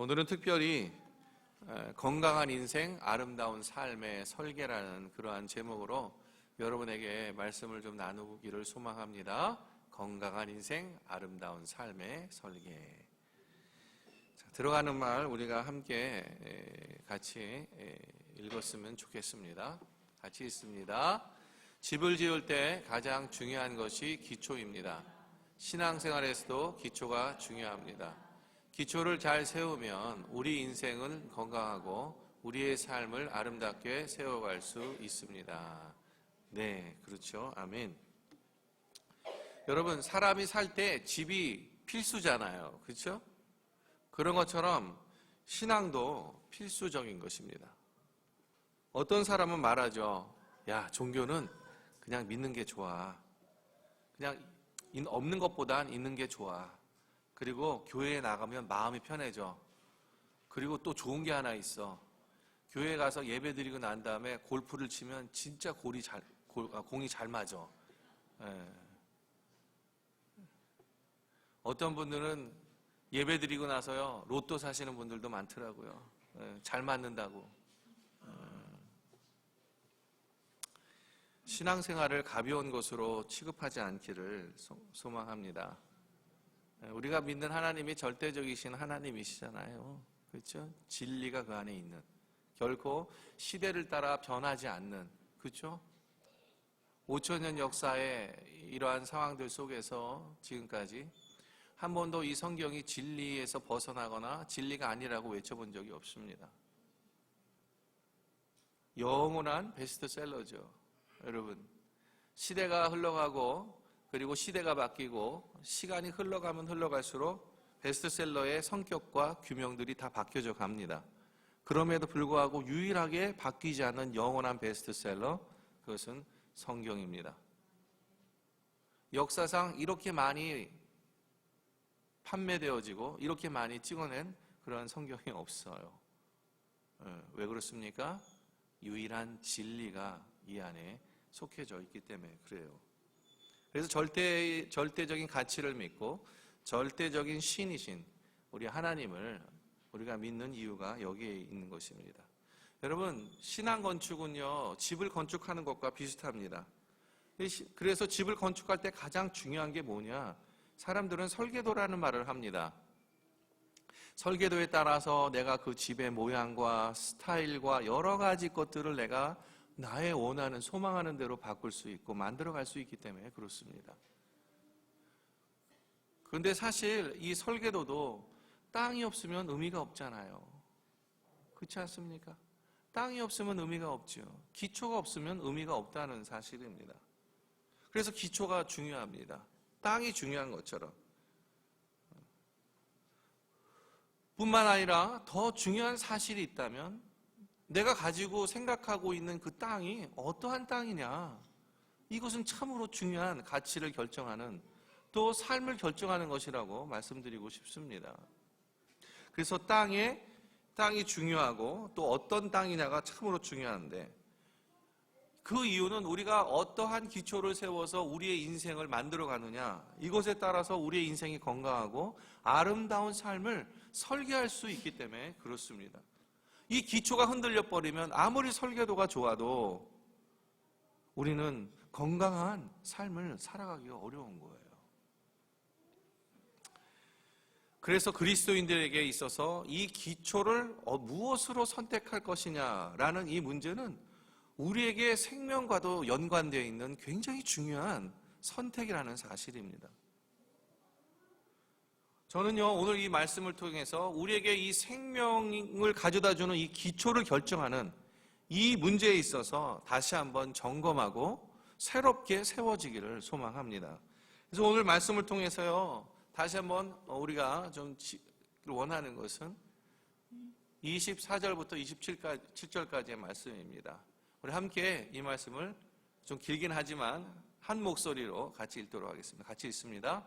오늘은 특별히 건강한 인생, 아름다운 삶의 설계라는 그러한 제목으로 여러분에게 말씀을 좀 나누기를 소망합니다. 건강한 인생, 아름다운 삶의 설계. 자, 들어가는 말 우리가 함께 같이 읽었으면 좋겠습니다. 같이 읽습니다. 집을 지을 때 가장 중요한 것이 기초입니다. 신앙생활에서도 기초가 중요합니다. 기초를 잘 세우면 우리 인생은 건강하고 우리의 삶을 아름답게 세워갈 수 있습니다. 네, 그렇죠. 아멘. 여러분, 사람이 살 때 집이 필수잖아요. 그렇죠? 그런 것처럼 신앙도 필수적인 것입니다. 어떤 사람은 말하죠. 야, 종교는 그냥 믿는 게 좋아. 그냥 없는 것보단 있는 게 좋아. 그리고 교회에 나가면 마음이 편해져. 그리고 또 좋은 게 하나 있어. 교회 가서 예배 드리고 난 다음에 골프를 치면 진짜 공이 잘 맞아. 예. 어떤 분들은 예배 드리고 나서요, 로또 사시는 분들도 많더라고요. 예, 잘 맞는다고. 신앙생활을 가벼운 것으로 취급하지 않기를 소망합니다. 우리가 믿는 하나님이 절대적이신 하나님이시잖아요. 그렇죠? 진리가 그 안에 있는, 결코 시대를 따라 변하지 않는, 그렇죠? 5,000년 역사의 이러한 상황들 속에서 지금까지 한 번도 이 성경이 진리에서 벗어나거나 진리가 아니라고 외쳐본 적이 없습니다. 영원한 베스트셀러죠. 여러분, 시대가 흘러가고 그리고 시대가 바뀌고 시간이 흘러가면 흘러갈수록 베스트셀러의 성격과 규명들이 다 바뀌어져 갑니다. 그럼에도 불구하고 유일하게 바뀌지 않는 영원한 베스트셀러, 그것은 성경입니다. 역사상 이렇게 많이 판매되어지고 이렇게 많이 찍어낸 그런 성경이 없어요. 왜 그렇습니까? 유일한 진리가 이 안에 속해져 있기 때문에 그래요. 그래서 절대적인 가치를 믿고 절대적인 신이신 우리 하나님을 우리가 믿는 이유가 여기에 있는 것입니다. 여러분, 신앙 건축은요, 집을 건축하는 것과 비슷합니다. 그래서 집을 건축할 때 가장 중요한 게 뭐냐? 사람들은 설계도라는 말을 합니다. 설계도에 따라서 내가 그 집의 모양과 스타일과 여러 가지 것들을 내가 나의 원하는, 소망하는 대로 바꿀 수 있고 만들어갈 수 있기 때문에 그렇습니다. 그런데 사실 이 설계도도 땅이 없으면 의미가 없잖아요. 그렇지 않습니까? 땅이 없으면 의미가 없죠. 기초가 없으면 의미가 없다는 사실입니다. 그래서 기초가 중요합니다. 땅이 중요한 것처럼. 뿐만 아니라 더 중요한 사실이 있다면 내가 가지고 생각하고 있는 그 땅이 어떠한 땅이냐, 이것은 참으로 중요한 가치를 결정하는, 또 삶을 결정하는 것이라고 말씀드리고 싶습니다. 그래서 땅이 중요하고 또 어떤 땅이냐가 참으로 중요한데, 그 이유는 우리가 어떠한 기초를 세워서 우리의 인생을 만들어 가느냐, 이것에 따라서 우리의 인생이 건강하고 아름다운 삶을 설계할 수 있기 때문에 그렇습니다. 이 기초가 흔들려 버리면 아무리 설계도가 좋아도 우리는 건강한 삶을 살아가기가 어려운 거예요. 그래서 그리스도인들에게 있어서 이 기초를 무엇으로 선택할 것이냐라는 이 문제는 우리에게 생명과도 연관되어 있는 굉장히 중요한 선택이라는 사실입니다. 저는요, 오늘 이 말씀을 통해서 우리에게 이 생명을 가져다주는 이 기초를 결정하는 이 문제에 있어서 다시 한번 점검하고 새롭게 세워지기를 소망합니다. 그래서 오늘 말씀을 통해서요, 다시 한번 우리가 좀 원하는 것은 24절부터 27절까지의 말씀입니다. 우리 함께 이 말씀을 좀 길긴 하지만 한 목소리로 같이 읽도록 하겠습니다. 같이 읽습니다.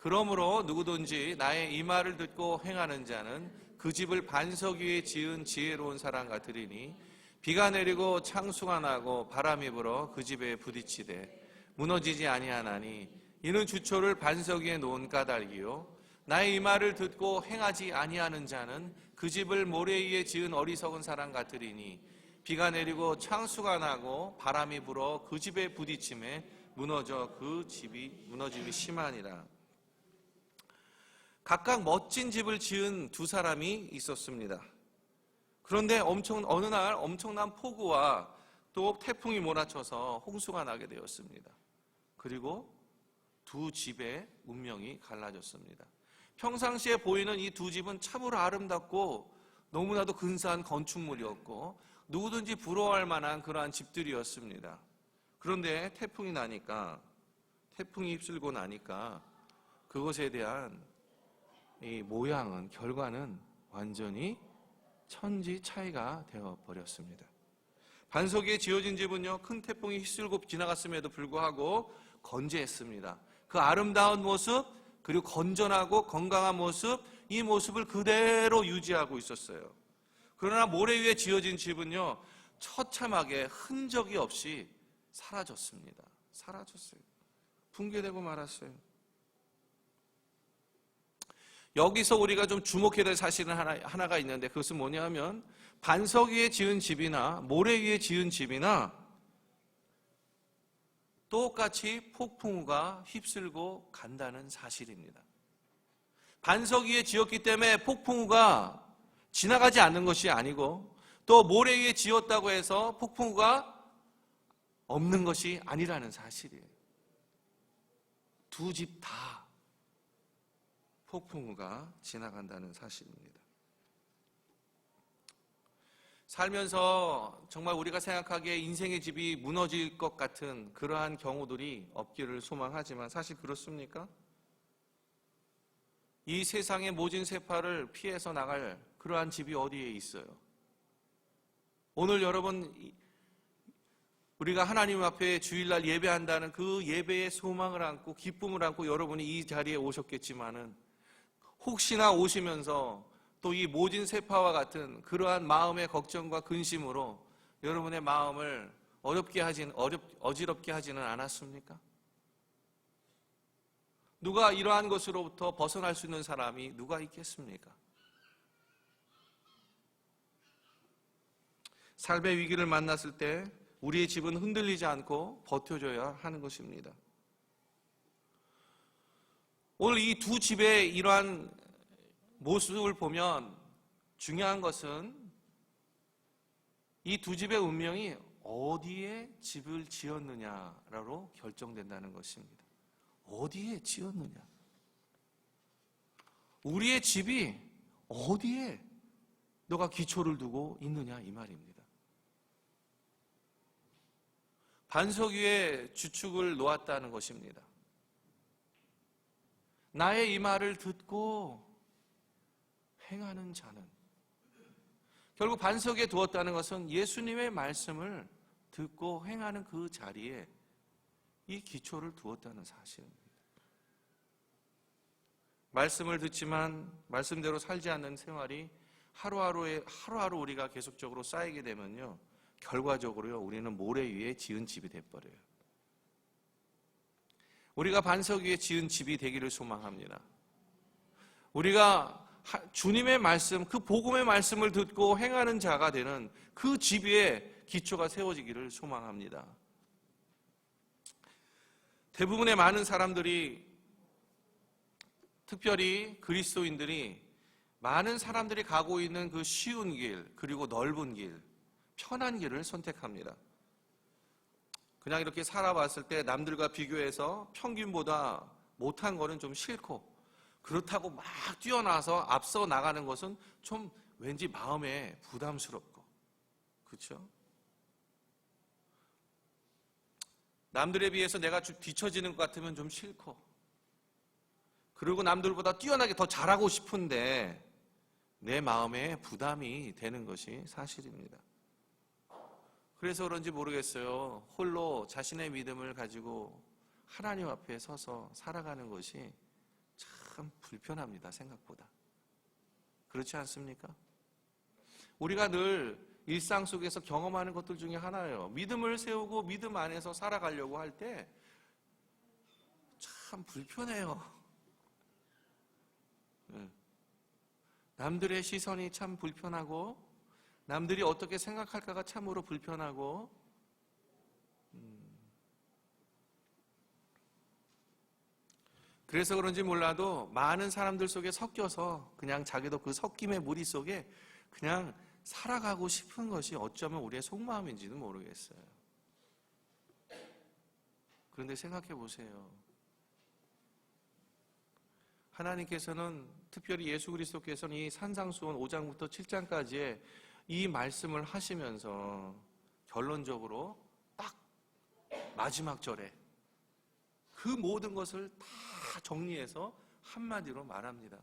그러므로 누구든지 나의 이 말을 듣고 행하는 자는 그 집을 반석 위에 지은 지혜로운 사람 같으리니 비가 내리고 창수가 나고 바람이 불어 그 집에 부딪히되 무너지지 아니하나니 이는 주초를 반석 위에 놓은 까닭이요 나의 이 말을 듣고 행하지 아니하는 자는 그 집을 모래 위에 지은 어리석은 사람 같으리니 비가 내리고 창수가 나고 바람이 불어 그 집에 부딪힘에 무너져 그 집이 무너짐이 심하니라. 각각 멋진 집을 지은 두 사람이 있었습니다. 그런데 어느 날 엄청난 폭우와 또 태풍이 몰아쳐서 홍수가 나게 되었습니다. 그리고 두 집의 운명이 갈라졌습니다. 평상시에 보이는 이 두 집은 참으로 아름답고 너무나도 근사한 건축물이었고 누구든지 부러워할 만한 그러한 집들이었습니다. 그런데 태풍이 휩쓸고 나니까 그것에 대한 이 모양은, 결과는 완전히 천지 차이가 되어버렸습니다. 반석 위에 지어진 집은요, 큰 태풍이 휩쓸고 지나갔음에도 불구하고 건재했습니다. 그 아름다운 모습, 그리고 건전하고 건강한 모습, 이 모습을 그대로 유지하고 있었어요. 그러나 모래 위에 지어진 집은요, 처참하게 흔적이 없이 사라졌습니다. 사라졌어요. 붕괴되고 말았어요. 여기서 우리가 좀 주목해야 될 사실은 하나가 있는데, 그것은 뭐냐면 반석 위에 지은 집이나 모래 위에 지은 집이나 똑같이 폭풍우가 휩쓸고 간다는 사실입니다. 반석 위에 지었기 때문에 폭풍우가 지나가지 않는 것이 아니고, 또 모래 위에 지었다고 해서 폭풍우가 없는 것이 아니라는 사실이에요. 두 집 다 폭풍우가 지나간다는 사실입니다. 살면서 정말 우리가 생각하기에 인생의 집이 무너질 것 같은 그러한 경우들이 없기를 소망하지만, 사실 그렇습니까? 이 세상의 모진 세파를 피해서 나갈 그러한 집이 어디에 있어요? 오늘 여러분, 우리가 하나님 앞에 주일날 예배한다는 그 예배의 소망을 안고 기쁨을 안고 여러분이 이 자리에 오셨겠지만은, 혹시나 오시면서 또 이 모진 세파와 같은 그러한 마음의 걱정과 근심으로 여러분의 마음을 어지럽게 하지는 않았습니까? 누가 이러한 것으로부터 벗어날 수 있는 사람이 누가 있겠습니까? 삶의 위기를 만났을 때 우리의 집은 흔들리지 않고 버텨줘야 하는 것입니다. 오늘 이 두 집의 이러한 모습을 보면 중요한 것은 이 두 집의 운명이 어디에 집을 지었느냐로 결정된다는 것입니다. 어디에 지었느냐. 우리의 집이 어디에 너가 기초를 두고 있느냐, 이 말입니다. 반석 위에 주축을 놓았다는 것입니다. 나의 이 말을 듣고 행하는 자는, 결국 반석에 두었다는 것은 예수님의 말씀을 듣고 행하는 그 자리에 이 기초를 두었다는 사실입니다. 말씀을 듣지만 말씀대로 살지 않는 생활이 하루하루 우리가 계속적으로 쌓이게 되면요, 결과적으로요, 우리는 모래 위에 지은 집이 돼버려요. 우리가 반석 위에 지은 집이 되기를 소망합니다. 우리가 주님의 말씀, 그 복음의 말씀을 듣고 행하는 자가 되는 그 집 위에 기초가 세워지기를 소망합니다. 대부분의 많은 사람들이, 특별히 그리스도인들이, 많은 사람들이 가고 있는 그 쉬운 길, 그리고 넓은 길, 편한 길을 선택합니다. 그냥 이렇게 살아봤을 때 남들과 비교해서 평균보다 못한 거는 좀 싫고, 그렇다고 막 뛰어나서 앞서 나가는 것은 좀 왠지 마음에 부담스럽고, 그렇죠? 남들에 비해서 내가 뒤처지는 것 같으면 좀 싫고, 그리고 남들보다 뛰어나게 더 잘하고 싶은데 내 마음에 부담이 되는 것이 사실입니다. 그래서 그런지 모르겠어요. 홀로 자신의 믿음을 가지고 하나님 앞에 서서 살아가는 것이 참 불편합니다, 생각보다. 그렇지 않습니까? 우리가 늘 일상 속에서 경험하는 것들 중에 하나예요. 믿음을 세우고 믿음 안에서 살아가려고 할 때 참 불편해요. 남들의 시선이 참 불편하고 남들이 어떻게 생각할까가 참으로 불편하고 그래서 그런지 몰라도 많은 사람들 속에 섞여서 그냥 자기도 그 섞임의 무리 속에 그냥 살아가고 싶은 것이 어쩌면 우리의 속마음인지는 모르겠어요. 그런데 생각해 보세요. 하나님께서는 특별히 예수 그리스도께서는 이 산상수훈 5장부터 7장까지의 이 말씀을 하시면서 결론적으로 딱 마지막 절에 그 모든 것을 다 정리해서 한마디로 말합니다.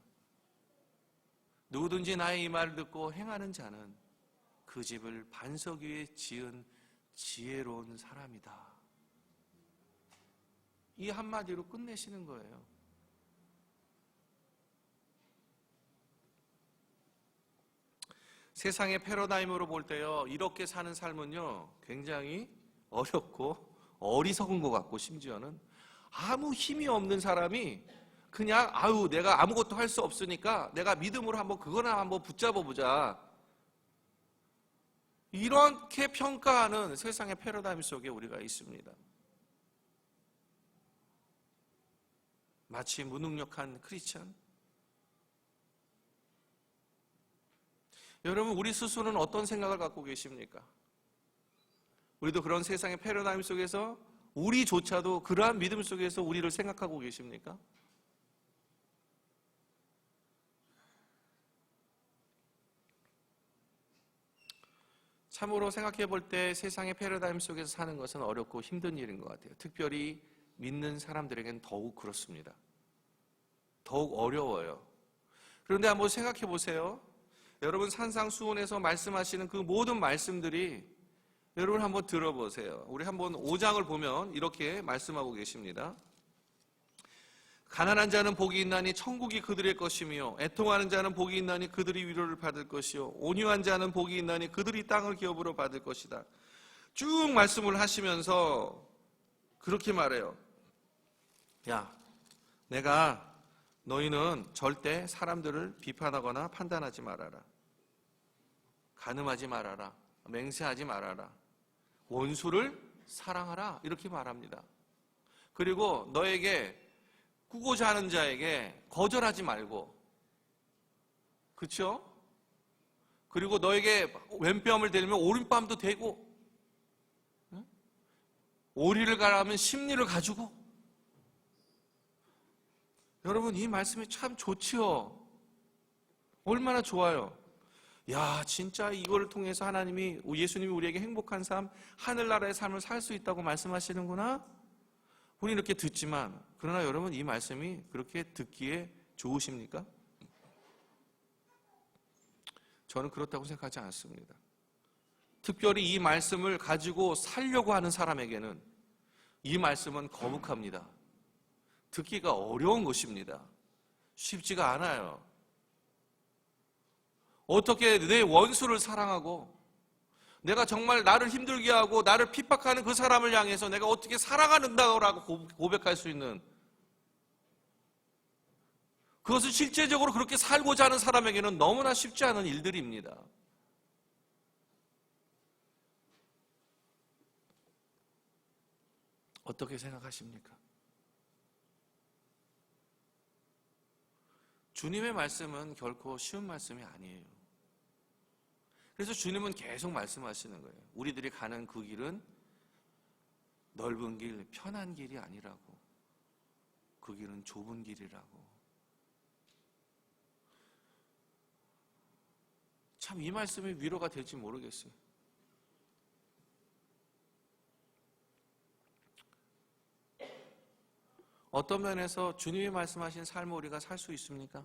누구든지 나의 이 말을 듣고 행하는 자는 그 집을 반석 위에 지은 지혜로운 사람이다. 이 한마디로 끝내시는 거예요. 세상의 패러다임으로 볼 때요, 이렇게 사는 삶은요 굉장히 어렵고 어리석은 것 같고, 심지어는 아무 힘이 없는 사람이 그냥 내가 아무것도 할 수 없으니까 내가 믿음으로 한번 그거나 한번 붙잡아 보자, 이렇게 평가하는 세상의 패러다임 속에 우리가 있습니다. 마치 무능력한 크리스찬. 여러분, 우리 스스로는 어떤 생각을 갖고 계십니까? 우리도 그런 세상의 패러다임 속에서 우리조차도 그러한 믿음 속에서 우리를 생각하고 계십니까? 참으로 생각해 볼 때 세상의 패러다임 속에서 사는 것은 어렵고 힘든 일인 것 같아요. 특별히 믿는 사람들에게는 더욱 그렇습니다. 더욱 어려워요. 그런데 한번 생각해 보세요. 여러분, 산상수훈에서 말씀하시는 그 모든 말씀들이 여러분 한번 들어보세요. 우리 한번 5장을 보면 이렇게 말씀하고 계십니다. 가난한 자는 복이 있나니 천국이 그들의 것이며, 애통하는 자는 복이 있나니 그들이 위로를 받을 것이요, 온유한 자는 복이 있나니 그들이 땅을 기업으로 받을 것이다. 쭉 말씀을 하시면서 그렇게 말해요. 야, 내가 너희는 절대 사람들을 비판하거나 판단하지 말아라. 간음하지 말아라. 맹세하지 말아라. 원수를 사랑하라. 이렇게 말합니다. 그리고 너에게 꾸고자 하는 자에게 거절하지 말고, 그렇죠? 그리고 너에게 왼뺨을 대면 오른뺨도 대고, 오리를 가라면 심리를 가지고. 여러분, 이 말씀이 참 좋지요. 얼마나 좋아요. 야, 진짜 이거를 통해서 하나님이, 예수님이 우리에게 행복한 삶, 하늘나라의 삶을 살 수 있다고 말씀하시는구나. 우리 이렇게 듣지만, 그러나 여러분, 이 말씀이 그렇게 듣기에 좋으십니까? 저는 그렇다고 생각하지 않습니다. 특별히 이 말씀을 가지고 살려고 하는 사람에게는 이 말씀은 거북합니다. 듣기가 어려운 것입니다. 쉽지가 않아요. 어떻게 내 원수를 사랑하고, 내가 정말 나를 힘들게 하고 나를 핍박하는 그 사람을 향해서 내가 어떻게 사랑한다고 고백할 수 있는, 그것을 실제적으로 그렇게 살고자 하는 사람에게는 너무나 쉽지 않은 일들입니다. 어떻게 생각하십니까? 주님의 말씀은 결코 쉬운 말씀이 아니에요. 그래서 주님은 계속 말씀하시는 거예요. 우리들이 가는 그 길은 넓은 길, 편한 길이 아니라고. 그 길은 좁은 길이라고. 참 이 말씀이 위로가 될지 모르겠어요. 어떤 면에서 주님이 말씀하신 삶을 우리가 살 수 있습니까?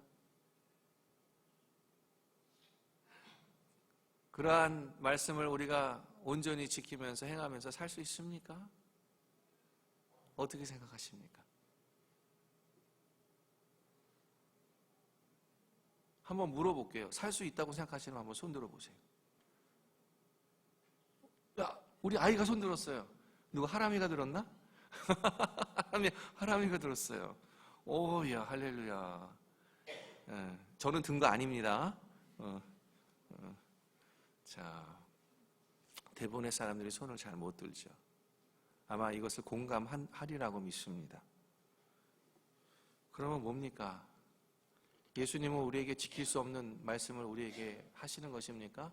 그러한 말씀을 우리가 온전히 지키면서 행하면서 살 수 있습니까? 어떻게 생각하십니까? 한번 물어볼게요. 살 수 있다고 생각하시면 한번 손 들어보세요. 야, 우리 아이가 손 들었어요. 누구 하람이가 들었나? 하람이가 들었어요. 오야, 할렐루야. 저는 든 거 아닙니다. 자, 대부분의 사람들이 손을 잘 못 들죠. 아마 이것을 공감하리라고 믿습니다. 그러면 뭡니까? 예수님은 우리에게 지킬 수 없는 말씀을 우리에게 하시는 것입니까?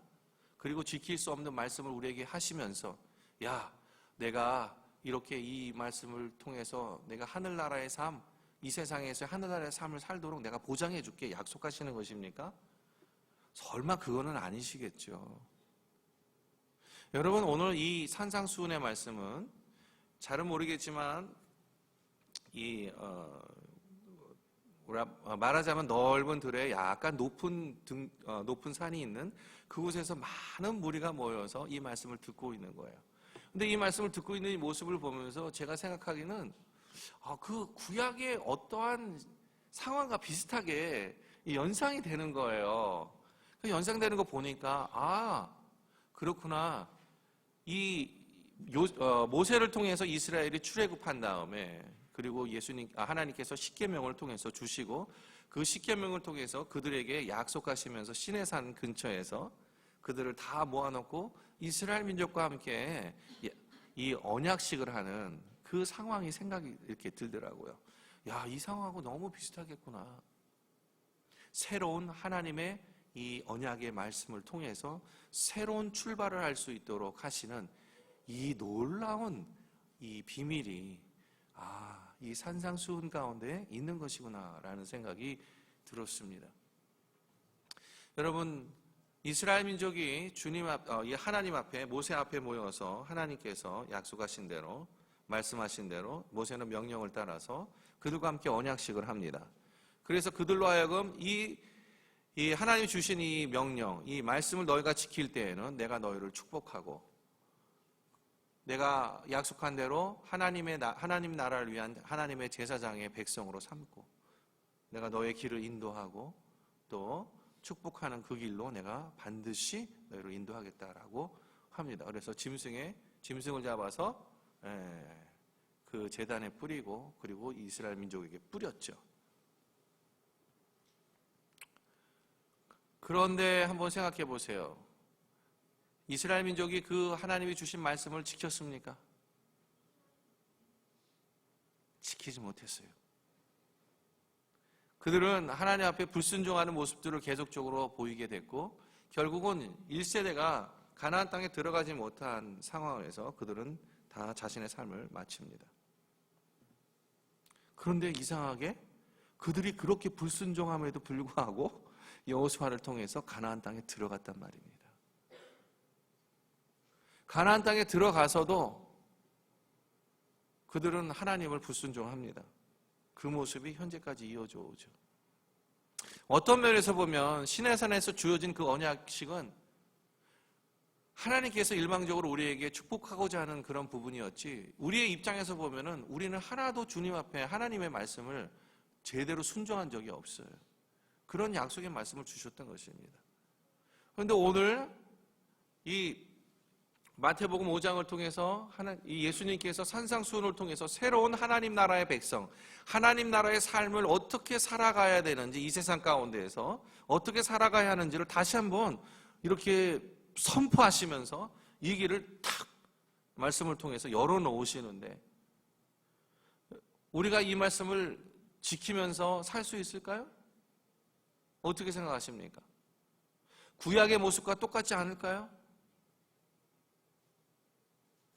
그리고 지킬 수 없는 말씀을 우리에게 하시면서, 야, 내가 이렇게 이 말씀을 통해서 내가 하늘나라의 삶, 이 세상에서 하늘나라의 삶을 살도록 내가 보장해 줄게 약속하시는 것입니까? 설마 그거는 아니시겠죠. 여러분, 오늘 이 산상수훈의 말씀은 잘은 모르겠지만 말하자면 넓은 들에 약간 높은 산이 있는 그곳에서 많은 무리가 모여서 이 말씀을 듣고 있는 거예요. 근데 이 말씀을 듣고 있는 이 모습을 보면서 제가 생각하기는 그 구약의 어떠한 상황과 비슷하게 연상이 되는 거예요. 연상되는 거 보니까 그렇구나. 모세를 통해서 이스라엘이 출애굽한 다음에, 그리고 하나님께서 십계명을 통해서 주시고, 그 십계명을 통해서 그들에게 약속하시면서 시내산 근처에서 그들을 다 모아놓고 이스라엘 민족과 함께 이 언약식을 하는 그 상황이 생각이 이렇게 들더라고요. 야, 이 상황하고 너무 비슷하겠구나. 새로운 하나님의 이 언약의 말씀을 통해서 새로운 출발을 할 수 있도록 하시는 이 놀라운 이 비밀이 이 산상수훈 가운데 있는 것이구나라는 생각이 들었습니다. 여러분, 이스라엘 민족이 하나님 앞에, 모세 앞에 모여서 하나님께서 약속하신 대로, 말씀하신 대로 모세는 명령을 따라서 그들과 함께 언약식을 합니다. 그래서 그들로 하여금 이 하나님이 주신 이 명령, 이 말씀을 너희가 지킬 때에는 내가 너희를 축복하고, 내가 약속한 대로 하나님 나라를 위한 하나님의 제사장의 백성으로 삼고, 내가 너의 길을 인도하고 또 축복하는 그 길로 내가 반드시 너희를 인도하겠다라고 합니다. 그래서 짐승을 잡아서 그 제단에 뿌리고, 그리고 이스라엘 민족에게 뿌렸죠. 그런데 한번 생각해 보세요. 이스라엘 민족이 그 하나님이 주신 말씀을 지켰습니까? 지키지 못했어요. 그들은 하나님 앞에 불순종하는 모습들을 계속적으로 보이게 됐고, 결국은 1세대가 가나안 땅에 들어가지 못한 상황에서 그들은 다 자신의 삶을 마칩니다. 그런데 이상하게 그들이 그렇게 불순종함에도 불구하고 여호수아를 통해서 가나안 땅에 들어갔단 말입니다. 가나안 땅에 들어가서도 그들은 하나님을 불순종합니다. 그 모습이 현재까지 이어져 오죠. 어떤 면에서 보면 시내산에서 주어진 그 언약식은 하나님께서 일방적으로 우리에게 축복하고자 하는 그런 부분이었지, 우리의 입장에서 보면은 우리는 하나도 주님 앞에 하나님의 말씀을 제대로 순종한 적이 없어요. 그런 약속의 말씀을 주셨던 것입니다. 그런데 오늘 이 마태복음 5장을 통해서 이 예수님께서 산상수훈을 통해서 새로운 하나님 나라의 백성, 하나님 나라의 삶을 어떻게 살아가야 되는지, 이 세상 가운데에서 어떻게 살아가야 하는지를 다시 한번 이렇게 선포하시면서 이 길을 탁 말씀을 통해서 열어놓으시는데, 우리가 이 말씀을 지키면서 살 수 있을까요? 어떻게 생각하십니까? 구약의 모습과 똑같지 않을까요?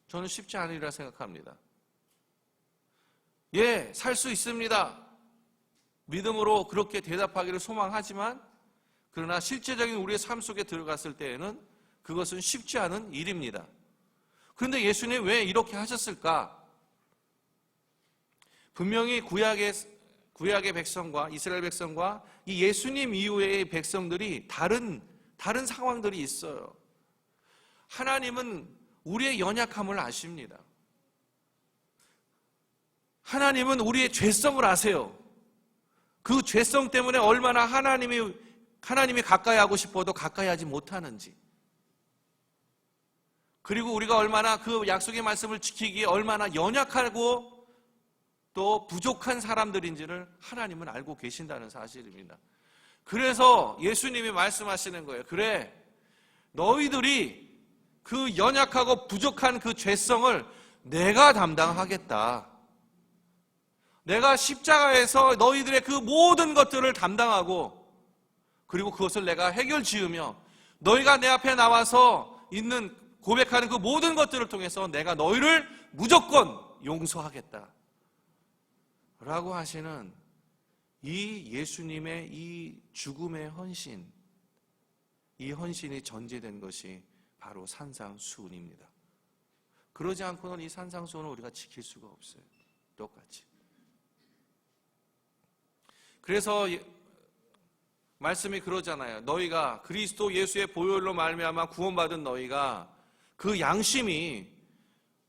저는 쉽지 않으리라 생각합니다. 예, 살 수 있습니다. 믿음으로 그렇게 대답하기를 소망하지만, 그러나 실제적인 우리의 삶 속에 들어갔을 때에는 그것은 쉽지 않은 일입니다. 그런데 예수님 왜 이렇게 하셨을까? 분명히 구약의 백성과 이스라엘 백성과 이 예수님 이후의 백성들이 다른 상황들이 있어요. 하나님은 우리의 연약함을 아십니다. 하나님은 우리의 죄성을 아세요. 그 죄성 때문에 얼마나 하나님이 가까이 하고 싶어도 가까이 하지 못하는지, 그리고 우리가 얼마나 그 약속의 말씀을 지키기에 얼마나 연약하고 또 부족한 사람들인지를 하나님은 알고 계신다는 사실입니다. 그래서 예수님이 말씀하시는 거예요. 그래, 너희들이 그 연약하고 부족한 그 죄성을 내가 담당하겠다. 내가 십자가에서 너희들의 그 모든 것들을 담당하고, 그리고 그것을 내가 해결 지으며 너희가 내 앞에 나와서 있는 고백하는 그 모든 것들을 통해서 내가 너희를 무조건 용서하겠다 라고 하시는 이 예수님의 이 죽음의 헌신, 이 헌신이 전제된 것이 바로 산상수훈입니다. 그러지 않고는 이 산상수훈을 우리가 지킬 수가 없어요. 똑같이. 그래서 말씀이 그러잖아요. 너희가 그리스도 예수의 보혈로 말미암아 구원받은 너희가 그 양심이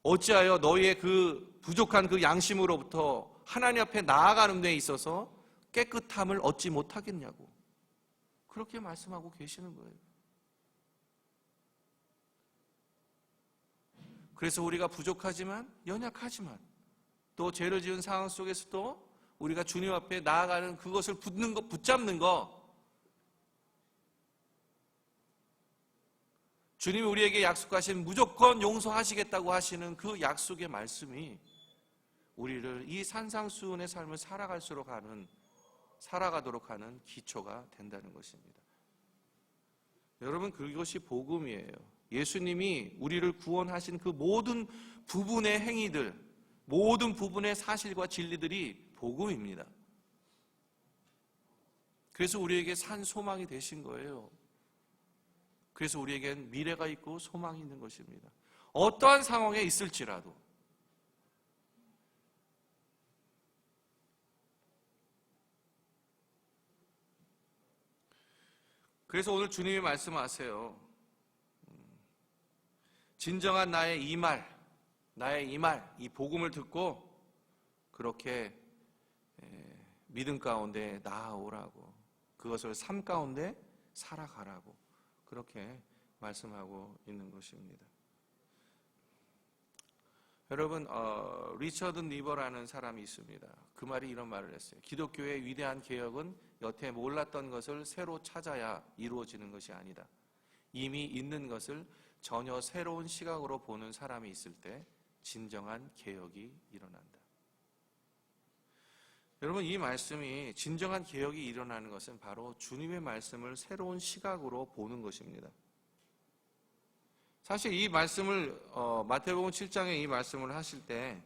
어찌하여 너희의 그 부족한 그 양심으로부터 하나님 앞에 나아가는 데 있어서 깨끗함을 얻지 못하겠냐고, 그렇게 말씀하고 계시는 거예요. 그래서 우리가 부족하지만, 연약하지만, 또 죄를 지은 상황 속에서도 우리가 주님 앞에 나아가는 그것을 붙잡는 거, 주님이 우리에게 약속하신 무조건 용서하시겠다고 하시는 그 약속의 말씀이 우리를 이 산상수훈의 삶을 살아가도록 하는 기초가 된다는 것입니다. 여러분, 그것이 복음이에요. 예수님이 우리를 구원하신 그 모든 부분의 행위들, 모든 부분의 사실과 진리들이 복음입니다. 그래서 우리에게 산 소망이 되신 거예요. 그래서 우리에겐 미래가 있고 소망이 있는 것입니다. 어떠한 상황에 있을지라도. 그래서 오늘 주님이 말씀하세요. 진정한 나의 이 말, 이 복음을 듣고 그렇게 믿음 가운데 나아오라고, 그것을 삶 가운데 살아가라고, 그렇게 말씀하고 있는 것입니다. 여러분, 리처드 니버라는 사람이 있습니다. 그 말이 이런 말을 했어요. 기독교의 위대한 개혁은 여태 몰랐던 것을 새로 찾아야 이루어지는 것이 아니다. 이미 있는 것을 전혀 새로운 시각으로 보는 사람이 있을 때 진정한 개혁이 일어난다. 여러분, 이 말씀이 진정한 개혁이 일어나는 것은 바로 주님의 말씀을 새로운 시각으로 보는 것입니다. 사실 이 말씀을 마태복음 7장에 이 말씀을 하실 때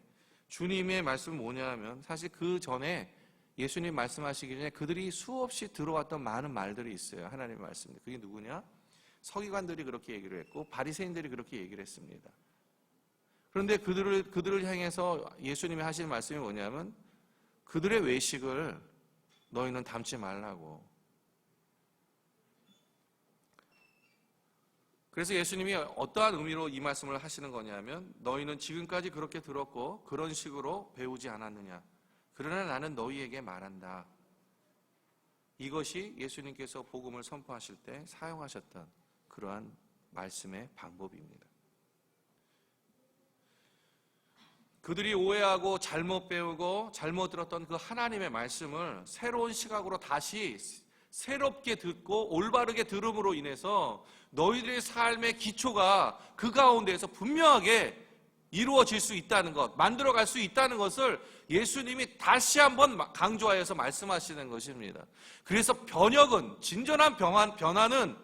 주님의 말씀은 뭐냐 하면, 사실 그 전에 예수님 말씀하시기 전에 그들이 수없이 들어왔던 많은 말들이 있어요. 하나님의 말씀인데 그게 누구냐? 서기관들이 그렇게 얘기를 했고 바리새인들이 그렇게 얘기를 했습니다. 그런데 그들을 향해서 예수님이 하시는 말씀이 뭐냐면, 그들의 외식을 너희는 담지 말라고. 그래서 예수님이 어떠한 의미로 이 말씀을 하시는 거냐면, 너희는 지금까지 그렇게 들었고 그런 식으로 배우지 않았느냐? 그러나 나는 너희에게 말한다. 이것이 예수님께서 복음을 선포하실 때 사용하셨던 그러한 말씀의 방법입니다. 그들이 오해하고 잘못 배우고 잘못 들었던 그 하나님의 말씀을 새로운 시각으로 다시 새롭게 듣고 올바르게 들음으로 인해서 너희들의 삶의 기초가 그 가운데에서 분명하게 이루어질 수 있다는 것, 만들어갈 수 있다는 것을 예수님이 다시 한번 강조하여서 말씀하시는 것입니다. 그래서 변혁은, 진정한 변화는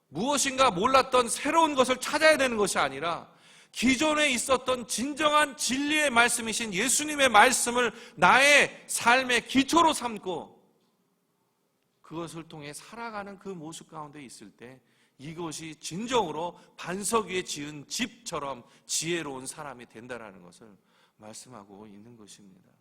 무엇인가 몰랐던 새로운 것을 찾아야 되는 것이 아니라 기존에 있었던 진정한 진리의 말씀이신 예수님의 말씀을 나의 삶의 기초로 삼고 그것을 통해 살아가는 그 모습 가운데 있을 때 이것이 진정으로 반석 위에 지은 집처럼 지혜로운 사람이 된다는 것을 말씀하고 있는 것입니다.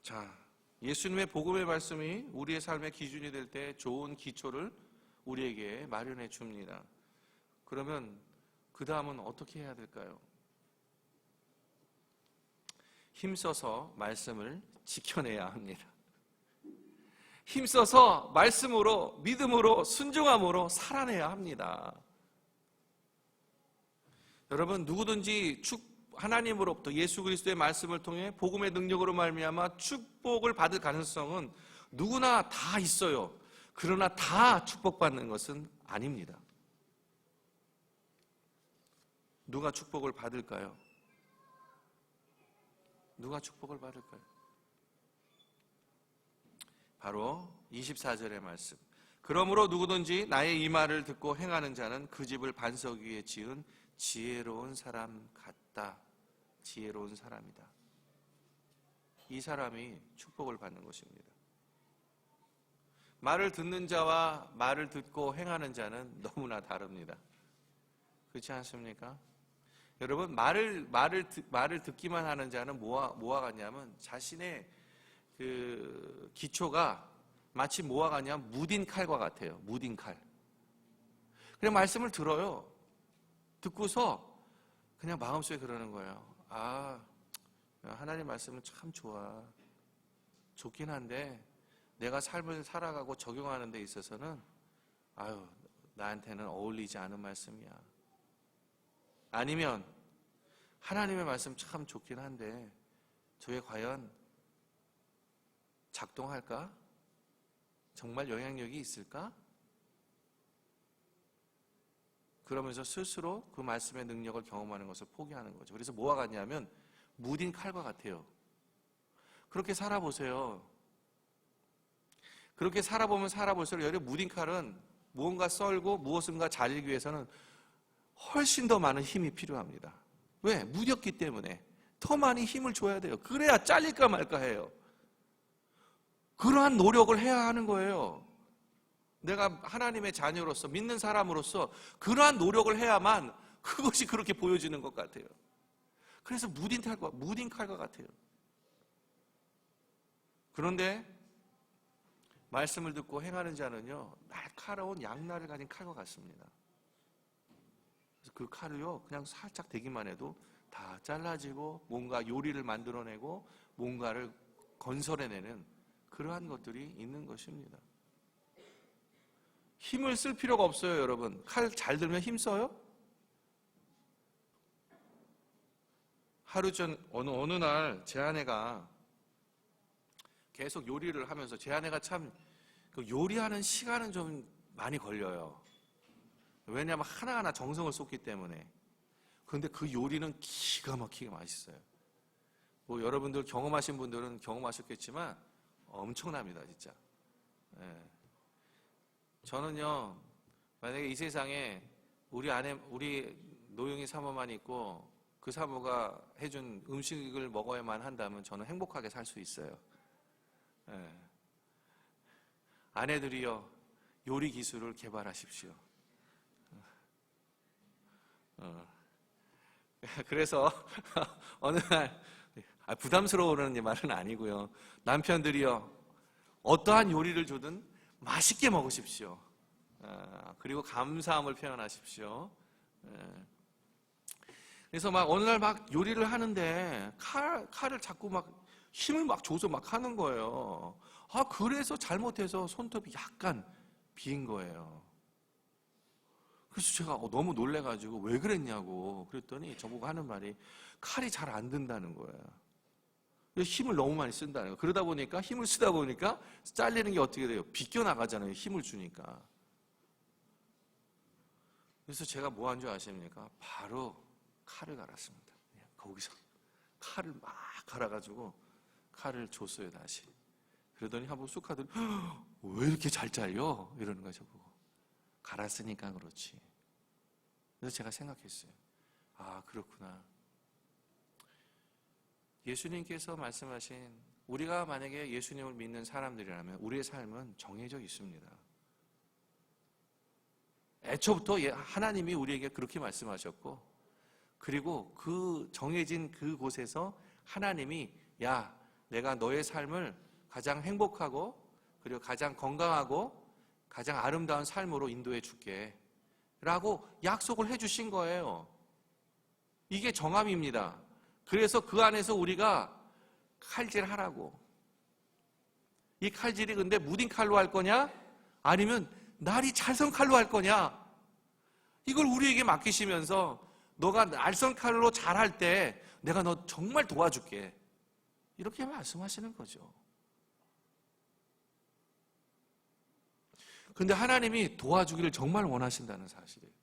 자, 예수님의 복음의 말씀이 우리의 삶의 기준이 될 때 좋은 기초를 우리에게 마련해 줍니다. 그러면 그 다음은 어떻게 해야 될까요? 힘써서 말씀을 지켜내야 합니다. 힘써서 말씀으로, 믿음으로, 순종함으로 살아내야 합니다. 여러분, 누구든지 하나님으로부터 예수 그리스도의 말씀을 통해 복음의 능력으로 말미암아 축복을 받을 가능성은 누구나 다 있어요. 그러나 다 축복받는 것은 아닙니다. 누가 축복을 받을까요? 누가 축복을 받을까요? 바로 24절의 말씀. 그러므로 누구든지 나의 이 말을 듣고 행하는 자는 그 집을 반석 위에 지은 지혜로운 사람 같다. 지혜로운 사람이다. 이 사람이 축복을 받는 것입니다. 말을 듣는 자와 말을 듣고 행하는 자는 너무나 다릅니다. 그렇지 않습니까? 여러분, 말을 듣기만 하는 자는 뭐와 같냐면 자신의 그 기초가 마치 뭐와 같냐면 무딘 칼과 같아요. 무딘 칼. 그냥 말씀을 들어요. 듣고서 그냥 마음속에 그러는 거예요. 아, 하나님 말씀은 참 좋아. 좋긴 한데 내가 삶을 살아가고 적용하는 데 있어서는 아유, 나한테는 어울리지 않은 말씀이야. 아니면 하나님의 말씀 참 좋긴 한데 저게 과연 작동할까? 정말 영향력이 있을까? 그러면서 스스로 그 말씀의 능력을 경험하는 것을 포기하는 거죠. 그래서 뭐와 같냐면 무딘 칼과 같아요. 그렇게 살아보세요. 그렇게 살아보면 살아볼수록 여러분, 무딘 칼은 무언가 썰고 무엇인가 잘리기 위해서는 훨씬 더 많은 힘이 필요합니다. 왜? 무뎠기 때문에 더 많이 힘을 줘야 돼요. 그래야 잘릴까 말까 해요. 그러한 노력을 해야 하는 거예요. 내가 하나님의 자녀로서 믿는 사람으로서 그러한 노력을 해야만 그것이 그렇게 보여지는 것 같아요. 그래서 무딘 칼과 같아요. 그런데 말씀을 듣고 행하는 자는요, 날카로운 양날을 가진 칼과 같습니다. 그래서 그 칼을요, 그냥 살짝 대기만 해도 다 잘라지고 뭔가 요리를 만들어내고 뭔가를 건설해내는 그러한 것들이 있는 것입니다. 힘을 쓸 필요가 없어요, 여러분. 칼 잘 들면 힘 써요? 하루 전 어느 날 제 아내가 계속 요리를 하면서 제 아내가 참 그 요리하는 시간은 좀 많이 걸려요. 왜냐하면 하나하나 정성을 쏟기 때문에. 그런데 그 요리는 기가 막히게 맛있어요. 뭐 여러분들 경험하신 분들은 경험하셨겠지만 엄청납니다, 진짜. 예. 저는요, 만약에 이 세상에 우리 노영이 사모만 있고 그 사모가 해준 음식을 먹어야만 한다면 저는 행복하게 살 수 있어요. 예. 아내들이요, 요리 기술을 개발하십시오. 그래서 어느 날 부담스러우라는 말은 아니고요. 남편들이요, 어떠한 요리를 주든 맛있게 먹으십시오. 그리고 감사함을 표현하십시오. 그래서 막 어느 날 막 요리를 하는데 칼을 자꾸 막 힘을 막 줘서 막 하는 거예요. 그래서 잘못해서 손톱이 약간 비인 거예요. 그래서 제가 너무 놀래가지고 왜 그랬냐고 그랬더니 저보고 하는 말이 칼이 잘 안 든다는 거예요. 힘을 너무 많이 쓴다는 거예요. 그러다 보니까 힘을 쓰다 보니까 잘리는 게 어떻게 돼요? 비껴나가잖아요. 힘을 주니까. 그래서 제가 뭐 한 줄 아십니까? 바로 칼을 갈았습니다. 거기서 칼을 막 갈아가지고 칼을 줬어요, 다시. 그러더니 한번 쑥 하더니 왜 이렇게 잘 잘려? 이러는 거죠, 저보고. 갈았으니까 그렇지. 그래서 제가 생각했어요. 그렇구나. 예수님께서 말씀하신 우리가 만약에 예수님을 믿는 사람들이라면 우리의 삶은 정해져 있습니다. 애초부터 하나님이 우리에게 그렇게 말씀하셨고, 그리고 그 정해진 그곳에서 하나님이 야, 내가 너의 삶을 가장 행복하고 그리고 가장 건강하고 가장 아름다운 삶으로 인도해 줄게 라고 약속을 해 주신 거예요. 이게 정함입니다. 그래서 그 안에서 우리가 칼질하라고. 이 칼질이 근데 무딘 칼로 할 거냐? 아니면 날이 찰성 칼로 할 거냐? 이걸 우리에게 맡기시면서 너가 날선칼로 잘할 때 내가 너 정말 도와줄게. 이렇게 말씀하시는 거죠. 근데 하나님이 도와주기를 정말 원하신다는 사실이에요.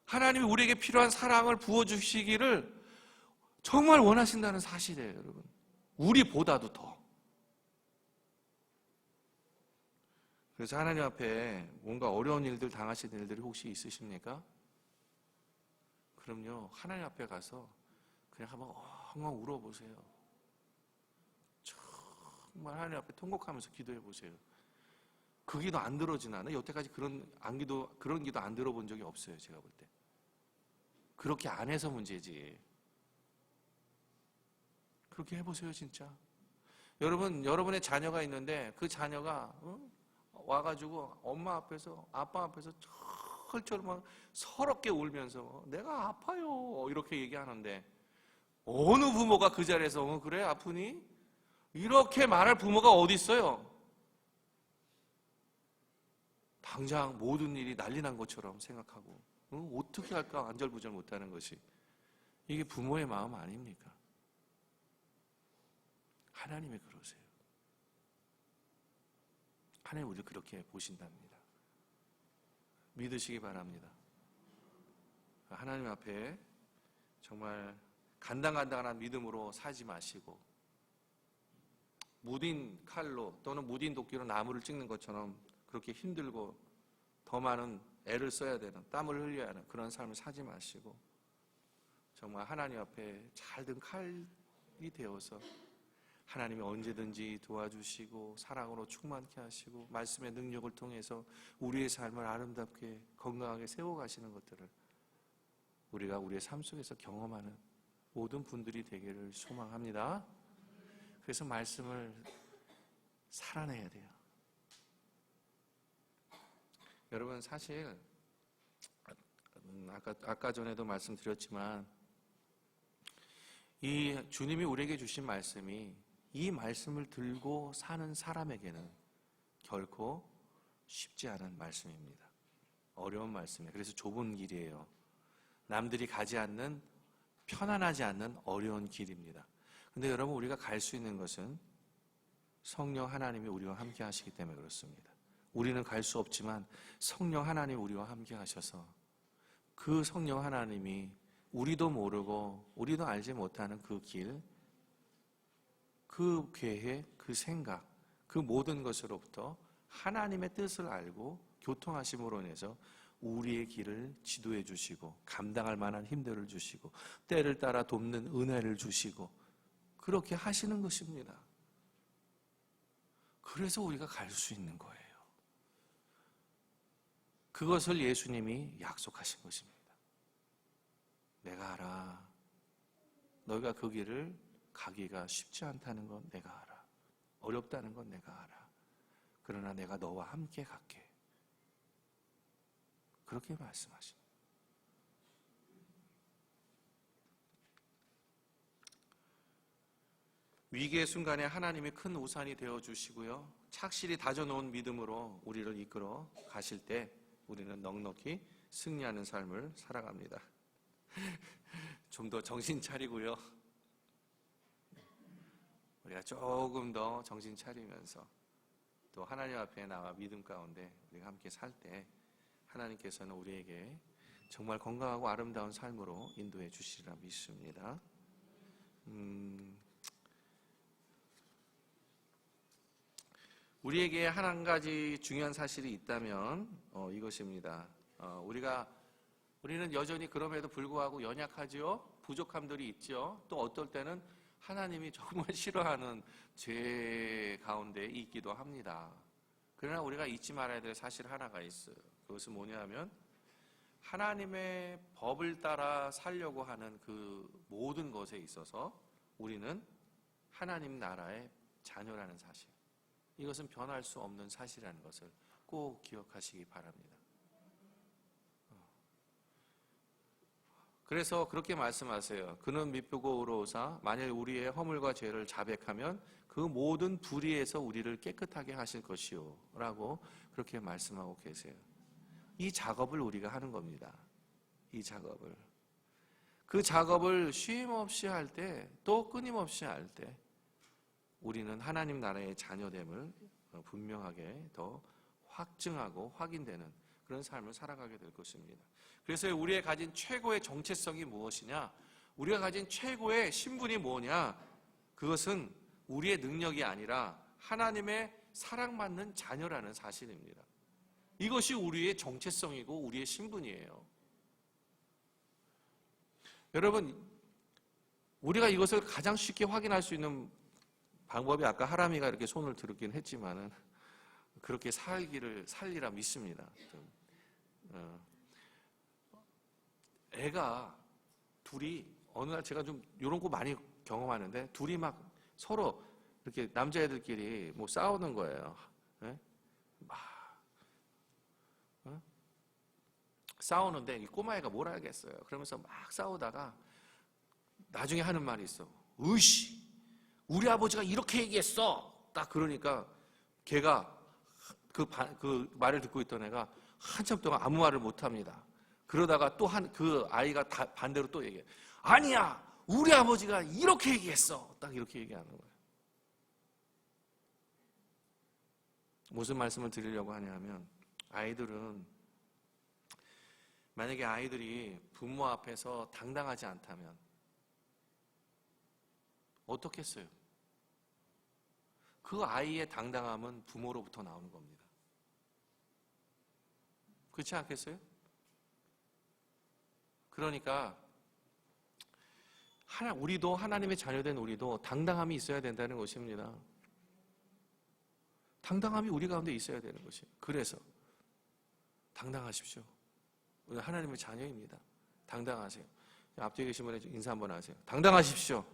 하나님이 우리에게 필요한 사랑을 부어주시기를 정말 원하신다는 사실이에요, 여러분. 우리보다도 더. 그래서 하나님 앞에 뭔가 어려운 일들 당하시는 일들이 혹시 있으십니까? 그럼요, 하나님 앞에 가서 그냥 한번 엉엉 울어보세요. 정말 하나님 앞에 통곡하면서 기도해 보세요. 그 기도 안 들어지나? 여태까지 그런 기도 안 들어본 적이 없어요, 제가 볼 때. 그렇게 안 해서 문제지. 그렇게 해보세요, 진짜. 여러분의 자녀가 있는데 그 자녀가 와가지고 엄마 앞에서, 아빠 앞에서 철철 막 서럽게 울면서 내가 아파요 이렇게 얘기하는데, 어느 부모가 그 자리에서 그래 아프니? 이렇게 말할 부모가 어디 있어요? 당장 모든 일이 난리 난 것처럼 생각하고 어떻게 할까 안절부절 못하는 것이, 이게 부모의 마음 아닙니까? 하나님이 그러세요. 하나님 우리를 그렇게 보신답니다. 믿으시기 바랍니다. 하나님 앞에 정말 간당간당한 믿음으로 살지 마시고, 무딘 칼로 또는 무딘 도끼로 나무를 찍는 것처럼 그렇게 힘들고 더 많은 애를 써야 되는, 땀을 흘려야 하는 그런 삶을 사지 마시고, 정말 하나님 앞에 잘 든 칼이 되어서 하나님이 언제든지 도와주시고 사랑으로 충만케 하시고 말씀의 능력을 통해서 우리의 삶을 아름답게 건강하게 세워가시는 것들을 우리가 우리의 삶 속에서 경험하는 모든 분들이 되기를 소망합니다. 그래서 말씀을 살아내야 돼요. 여러분, 사실 아까 전에도 말씀드렸지만 이 주님이 우리에게 주신 말씀이, 이 말씀을 들고 사는 사람에게는 결코 쉽지 않은 말씀입니다. 어려운 말씀이에요. 그래서 좁은 길이에요. 남들이 가지 않는, 편안하지 않는 어려운 길입니다. 근데 여러분, 우리가 갈 수 있는 것은 성령 하나님이 우리와 함께 하시기 때문에 그렇습니다. 우리는 갈 수 없지만 성령 하나님이 우리와 함께 하셔서 그 성령 하나님이 우리도 모르고 우리도 알지 못하는 그 길, 그 계획, 그 생각, 그 모든 것으로부터 하나님의 뜻을 알고 교통하심으로 인해서 우리의 길을 지도해 주시고 감당할 만한 힘들을 주시고 때를 따라 돕는 은혜를 주시고 그렇게 하시는 것입니다. 그래서 우리가 갈 수 있는 거예요. 그것을 예수님이 약속하신 것입니다. 내가 알아. 너희가 그 길을 가기가 쉽지 않다는 건 내가 알아. 어렵다는 건 내가 알아. 그러나 내가 너와 함께 갈게. 그렇게 말씀하십니다. 위기의 순간에 하나님이 큰 우산이 되어주시고요, 착실히 다져놓은 믿음으로 우리를 이끌어 가실 때 우리는 넉넉히 승리하는 삶을 살아갑니다. 좀 더 정신 차리고요, 우리가 조금 더 정신 차리면서 또 하나님 앞에 나와 믿음 가운데 우리가 함께 살 때 하나님께서는 우리에게 정말 건강하고 아름다운 삶으로 인도해 주시리라 믿습니다. 우리에게 한 가지 중요한 사실이 있다면 이것입니다. 우리는 여전히 그럼에도 불구하고 연약하지요. 부족함들이 있죠. 또 어떨 때는 하나님이 정말 싫어하는 죄 가운데 있기도 합니다. 그러나 우리가 잊지 말아야 될 사실 하나가 있어요. 그것은 뭐냐면 하나님의 법을 따라 살려고 하는 그 모든 것에 있어서 우리는 하나님 나라의 자녀라는 사실, 이것은 변할 수 없는 사실이라는 것을 꼭 기억하시기 바랍니다. 그래서 그렇게 말씀하세요. 그는 미쁘고 의로우사 만일 우리의 허물과 죄를 자백하면 그 모든 불의에서 우리를 깨끗하게 하실 것이요 라고 그렇게 말씀하고 계세요. 이 작업을 우리가 하는 겁니다. 이 작업을. 그 작업을 쉼없이 할 때, 또 끊임없이 할 때 우리는 하나님 나라의 자녀됨을 분명하게 더 확증하고 확인되는 그런 삶을 살아가게 될 것입니다. 그래서 우리의 가진 최고의 정체성이 무엇이냐? 우리가 가진 최고의 신분이 뭐냐? 그것은 우리의 능력이 아니라 하나님의 사랑받는 자녀라는 사실입니다. 이것이 우리의 정체성이고 우리의 신분이에요. 여러분, 우리가 이것을 가장 쉽게 확인할 수 있는 방법이 아까 하람이가 이렇게 손을 들었긴 했지만은 그렇게 살리라 믿습니다. 애가 둘이 어느 날 제가 좀 이런 거 많이 경험하는데 둘이 막 서로 이렇게 남자애들끼리 뭐 싸우는 거예요. 네? 막 싸우는데 이 꼬마애가 뭘 알겠어요. 그러면서 막 싸우다가 나중에 하는 말이 있어. 으씨, 우리 아버지가 이렇게 얘기했어. 딱 그러니까 걔가 그 말을 듣고 있던 애가 한참 동안 아무 말을 못합니다. 그러다가 또 그 아이가 반대로 또 얘기해. 아니야, 우리 아버지가 이렇게 얘기했어. 딱 이렇게 얘기하는 거예요. 무슨 말씀을 드리려고 하냐면, 아이들은 만약에 아이들이 부모 앞에서 당당하지 않다면 어떻겠어요? 그 아이의 당당함은 부모로부터 나오는 겁니다. 그렇지 않겠어요? 그러니까 우리도 하나님의 자녀된 우리도 당당함이 있어야 된다는 것입니다. 당당함이 우리 가운데 있어야 되는 것이에요. 그래서 당당하십시오. 우리 하나님의 자녀입니다. 당당하세요. 앞뒤에 계신 분에 인사 한번 하세요. 당당하십시오.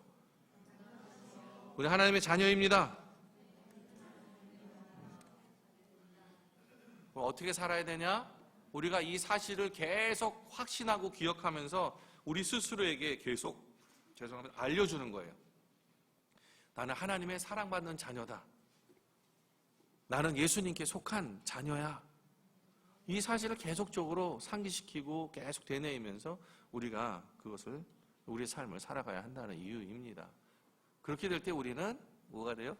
우리 하나님의 자녀입니다. 어떻게 살아야 되냐? 우리가 이 사실을 계속 확신하고 기억하면서 우리 스스로에게 계속 알려주는 거예요. 나는 하나님의 사랑받는 자녀다. 나는 예수님께 속한 자녀야. 이 사실을 계속적으로 상기시키고 계속 되뇌이면서 우리가 그것을 우리의 삶을 살아가야 한다는 이유입니다. 그렇게 될 때 우리는 뭐가 돼요?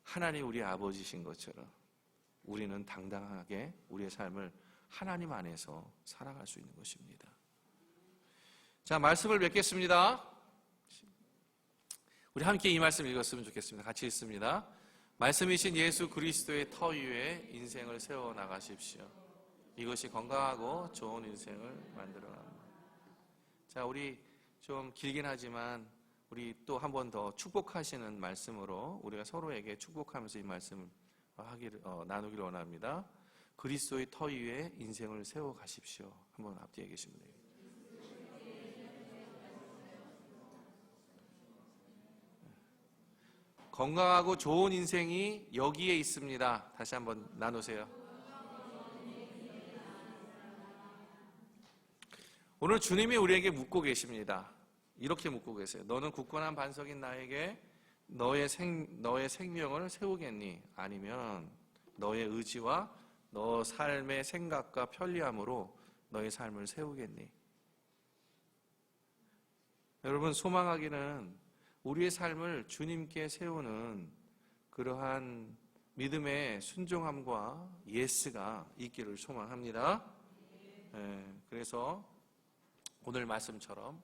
하나님 우리 아버지신 것처럼 우리는 당당하게 우리의 삶을 하나님 안에서 살아갈 수 있는 것입니다. 자, 말씀을 맺겠습니다. 우리 함께 이 말씀 읽었으면 좋겠습니다. 같이 읽습니다. 말씀이신 예수 그리스도의 터 위에 인생을 세워 나가십시오. 이것이 건강하고 좋은 인생을 만들어 갑니다. 자, 우리 좀 길긴 하지만 우리 또 한 번 더 축복하시는 말씀으로 우리가 서로에게 축복하면서 이 말씀을 나누기를 원합니다. 그리스도의 터 위에 인생을 세워 가십시오. 한번 앞뒤에 계시면 돼요. 건강하고 좋은 인생이 여기에 있습니다. 다시 한번 나누세요. 오늘 주님이 우리에게 묻고 계십니다. 이렇게 묻고 계세요. 너는 굳건한 반석인 나에게 너의 생명을 세우겠니? 아니면 너의 의지와 너 삶의 생각과 편리함으로 너의 삶을 세우겠니? 여러분, 소망하기는 우리의 삶을 주님께 세우는 그러한 믿음의 순종함과 예스가 있기를 소망합니다. 그래서 오늘 말씀처럼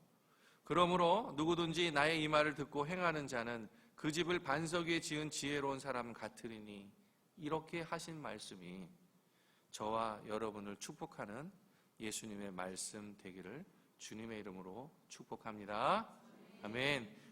그러므로 누구든지 나의 이 말을 듣고 행하는 자는 그 집을 반석 위에 지은 지혜로운 사람 같으리니, 이렇게 하신 말씀이 저와 여러분을 축복하는 예수님의 말씀 되기를 주님의 이름으로 축복합니다. 아멘.